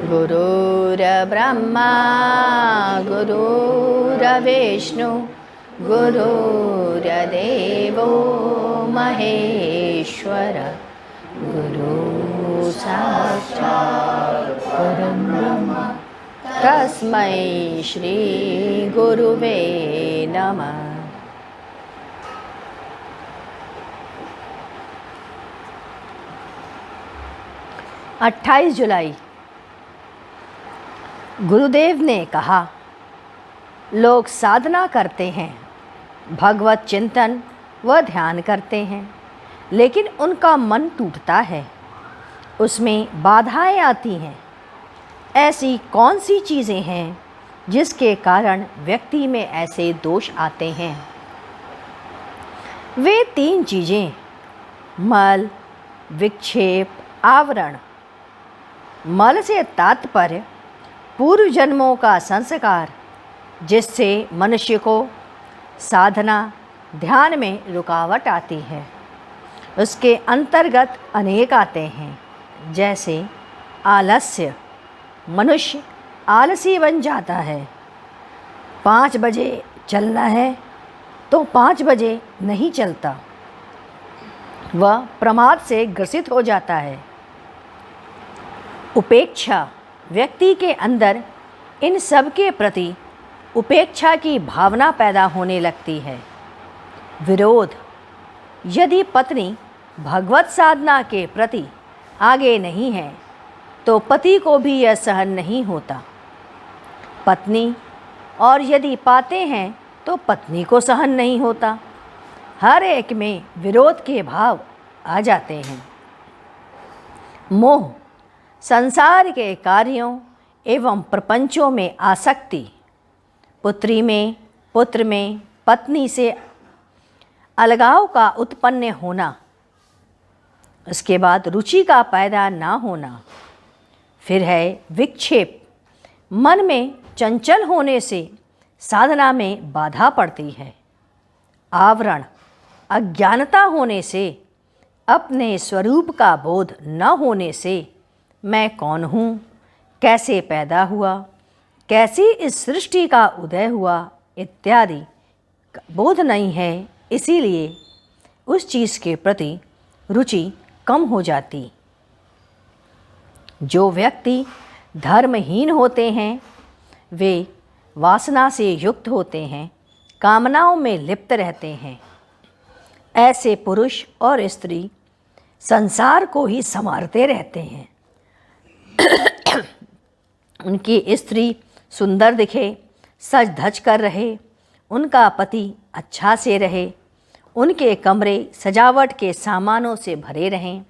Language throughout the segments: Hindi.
गुरुर्ब्रह्मा गुरुर्विष्णु गुरुर्देवो महेश्वर गुरु साक्षात् परब्रह्म तस्मै श्री गुरुवे नमः। 28 जुलाई। गुरुदेव ने कहा, लोग साधना करते हैं, भगवत चिंतन व ध्यान करते हैं, लेकिन उनका मन टूटता है, उसमें बाधाएं आती हैं। ऐसी कौन सी चीज़ें हैं जिसके कारण व्यक्ति में ऐसे दोष आते हैं? वे 3 चीज़ें मल, विक्षेप, आवरण। मल से तात्पर्य पूर्व जन्मों का संस्कार, जिससे मनुष्य को साधना ध्यान में रुकावट आती है। उसके अंतर्गत अनेक आते हैं, जैसे आलस्य। मनुष्य आलसी बन जाता है। 5 बजे चलना है तो 5 बजे नहीं चलता। वह प्रमाद से ग्रसित हो जाता है। उपेक्षा। व्यक्ति के अंदर इन सब के प्रति उपेक्षा की भावना पैदा होने लगती है। विरोध। यदि पत्नी भगवत साधना के प्रति आगे नहीं है तो पति को भी यह सहन नहीं होता। पत्नी और यदि पाते हैं तो पत्नी को सहन नहीं होता। हर एक में विरोध के भाव आ जाते हैं। मोह। संसार के कार्यों एवं प्रपंचों में आसक्ति। पुत्री में, पुत्र में, पत्नी से अलगाव का उत्पन्न होना। उसके बाद रुचि का पैदा ना होना। फिर है विक्षेप। मन में चंचल होने से साधना में बाधा पड़ती है। आवरण। अज्ञानता होने से, अपने स्वरूप का बोध न होने से, मैं कौन हूँ, कैसे पैदा हुआ, कैसे इस सृष्टि का उदय हुआ इत्यादि बोध नहीं है। इसीलिए उस चीज़ के प्रति रुचि कम हो जाती। जो व्यक्ति धर्महीन होते हैं वे वासना से युक्त होते हैं, कामनाओं में लिप्त रहते हैं। ऐसे पुरुष और स्त्री संसार को ही संवारते रहते हैं। उनकी स्त्री सुंदर दिखे, सज धज कर रहे, उनका पति अच्छा से रहे, उनके कमरे सजावट के सामानों से भरे रहें,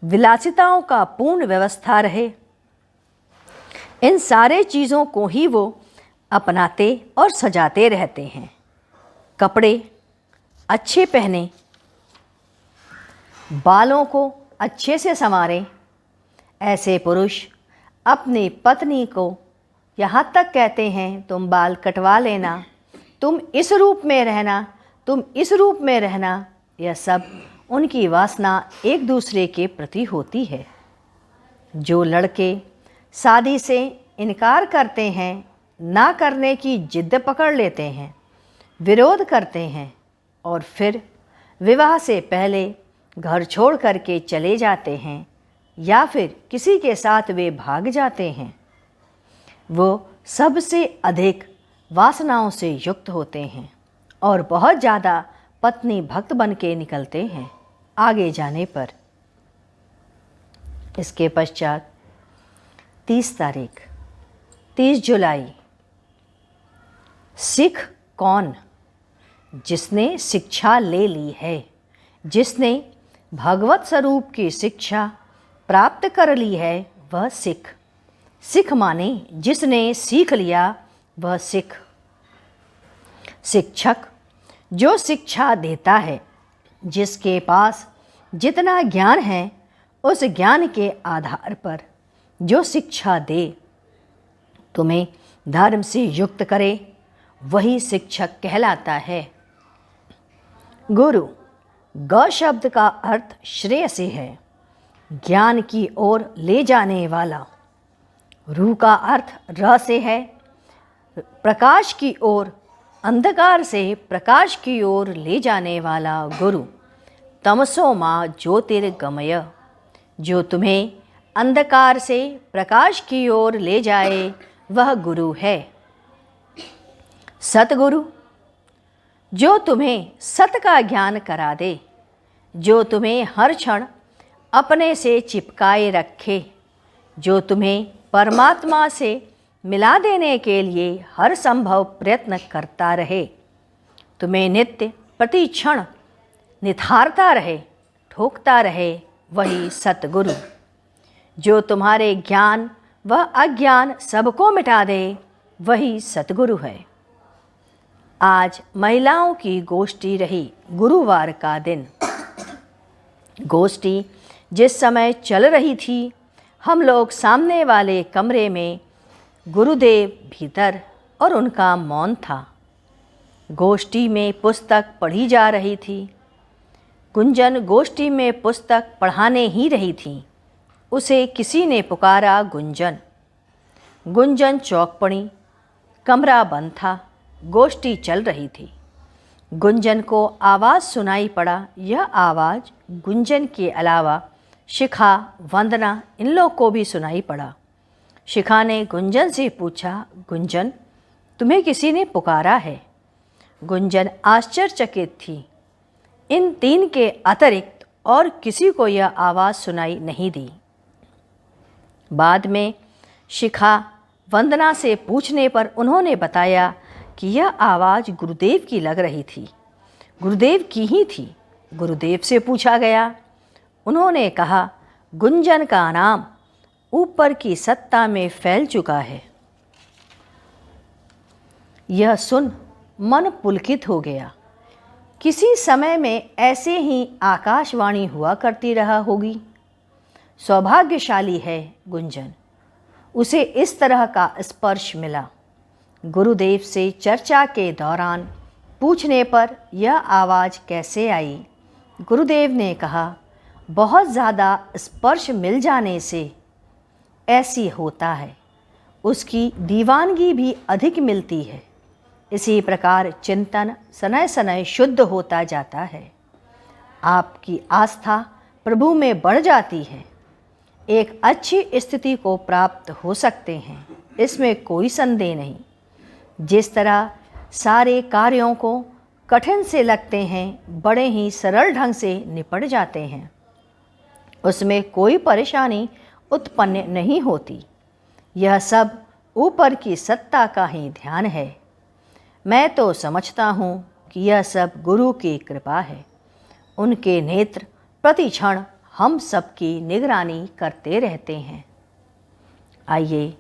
विलासिताओं का पूर्ण व्यवस्था रहे। इन सारे चीज़ों को ही वो अपनाते और सजाते रहते हैं। कपड़े अच्छे पहने, बालों को अच्छे से संवारें। ऐसे पुरुष अपनी पत्नी को यहाँ तक कहते हैं, तुम बाल कटवा लेना, तुम इस रूप में रहना, तुम इस रूप में रहना। यह सब उनकी वासना एक दूसरे के प्रति होती है। जो लड़के शादी से इनकार करते हैं, ना करने की जिद पकड़ लेते हैं, विरोध करते हैं और फिर विवाह से पहले घर छोड़ करके चले जाते हैं या फिर किसी के साथ वे भाग जाते हैं, वो सबसे अधिक वासनाओं से युक्त होते हैं और बहुत ज़्यादा पत्नी भक्त बन के निकलते हैं आगे जाने पर। इसके पश्चात 30 जुलाई। सिख कौन? जिसने शिक्षा ले ली है, जिसने भगवत स्वरूप की शिक्षा प्राप्त कर ली है, वह सिख। सिख माने जिसने सीख लिया वह सिख। शिक्षक जो शिक्षा देता है, जिसके पास जितना ज्ञान है उस ज्ञान के आधार पर जो शिक्षा दे, तुम्हें धर्म से युक्त करे, वही शिक्षक कहलाता है। गुरु ग शब्द का अर्थ श्रेय से है, ज्ञान की ओर ले जाने वाला। रू का अर्थ र से है, प्रकाश की ओर, अंधकार से प्रकाश की ओर ले जाने वाला गुरु। तमसो मां ज्योतिर्गमय, जो तुम्हें अंधकार से प्रकाश की ओर ले जाए वह गुरु है। सतगुरु, जो तुम्हें सत का ज्ञान करा दे, जो तुम्हें हर क्षण अपने से चिपकाए रखे, जो तुम्हें परमात्मा से मिला देने के लिए हर संभव प्रयत्न करता रहे, तुम्हें नित्य प्रति क्षण निथारता रहे, ठोकता रहे, वही सतगुरु। जो तुम्हारे ज्ञान व अज्ञान सबको मिटा दे, वही सतगुरु है। आज महिलाओं की गोष्ठी रही, गुरुवार का दिन। गोष्ठी जिस समय चल रही थी, हम लोग सामने वाले कमरे में, गुरुदेव भीतर और उनका मौन था। गोष्ठी में पुस्तक पढ़ी जा रही थी। गुंजन गोष्ठी में पुस्तक पढ़ाने ही रही थी। उसे किसी ने पुकारा, गुंजन। गुंजन चौंक पड़ी। कमरा बंद था, गोष्ठी चल रही थी। गुंजन को आवाज़ सुनाई पड़ा। यह आवाज़ गुंजन के अलावा शिखा, वंदना, इन लोग को भी सुनाई पड़ा। शिखा ने गुंजन से पूछा, गुंजन, तुम्हें किसी ने पुकारा है? गुंजन आश्चर्यचकित थी। इन तीन के अतिरिक्त और किसी को यह आवाज़ सुनाई नहीं दी। बाद में शिखा, वंदना से पूछने पर उन्होंने बताया कि यह आवाज़ गुरुदेव की लग रही थी, गुरुदेव की ही थी। गुरुदेव से पूछा गया। उन्होंने कहा, गुंजन का नाम ऊपर की सत्ता में फैल चुका है। यह सुन मन पुलकित हो गया। किसी समय में ऐसे ही आकाशवाणी हुआ करती रहा होगी। सौभाग्यशाली है गुंजन, उसे इस तरह का स्पर्श मिला। गुरुदेव से चर्चा के दौरान पूछने पर यह आवाज़ कैसे आई, गुरुदेव ने कहा, बहुत ज़्यादा स्पर्श मिल जाने से ऐसी होता है, उसकी दीवानगी भी अधिक मिलती है। इसी प्रकार चिंतन सनय सनय शुद्ध होता जाता है। आपकी आस्था प्रभु में बढ़ जाती है। एक अच्छी स्थिति को प्राप्त हो सकते हैं, इसमें कोई संदेह नहीं। जिस तरह सारे कार्यों को कठिन से लगते हैं, बड़े ही सरल ढंग से निपट जाते हैं, उसमें कोई परेशानी उत्पन्न नहीं होती। यह सब ऊपर की सत्ता का ही ध्यान है। मैं तो समझता हूँ कि यह सब गुरु की कृपा है। उनके नेत्र प्रति क्षण हम सबकी निगरानी करते रहते हैं। आइए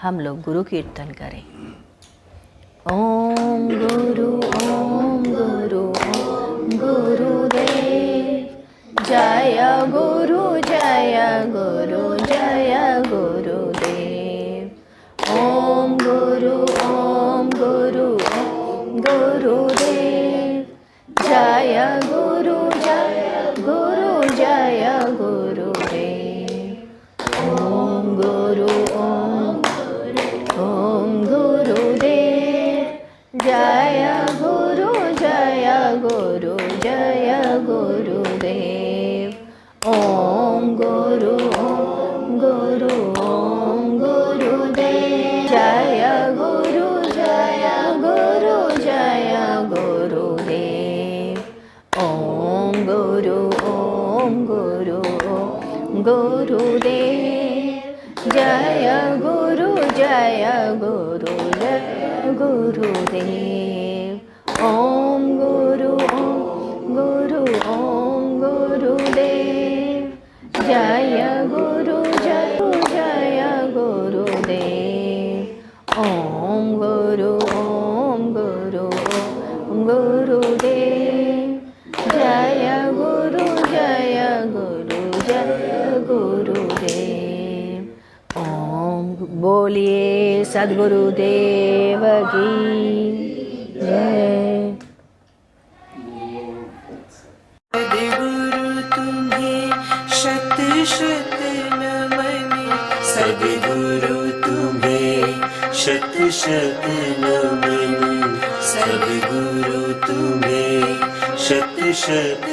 हम लोग गुरु कीर्तन करें। ओम गुरु ओम गुरु ओम गुरुदेव, जय गुरु जय गुरु जय गुरुदेव। ओम गुरु ओम गुरु ओम गुरुदेव, जय गुरु जय गुरु जय गुरुदेव। ओम गुरु ओम गुरुदेव, जय गुरु जय गुरु जय गुरुदेव। ओम गुरु ओम गुरुदेव, जय गुरु जय गुरु जय गुरुदेव। ओम गुरु ओम गुरुदेव, जय गुरु जय गुरु जय गुरुदेव। ओम गुरु ओम गुरुदेव, जय गुरु जय गुरुदेव। ओम गुरु ओम गुरुदेव, जय गुरु जय गुरु जय गुरुदेव। ओम बोलिए सद्गुरुदेव की जय। सद्गुरु तुम्हें शत शत नमन, सद्गुरु शत नमन, सद्गुरु तुम्हें शत शत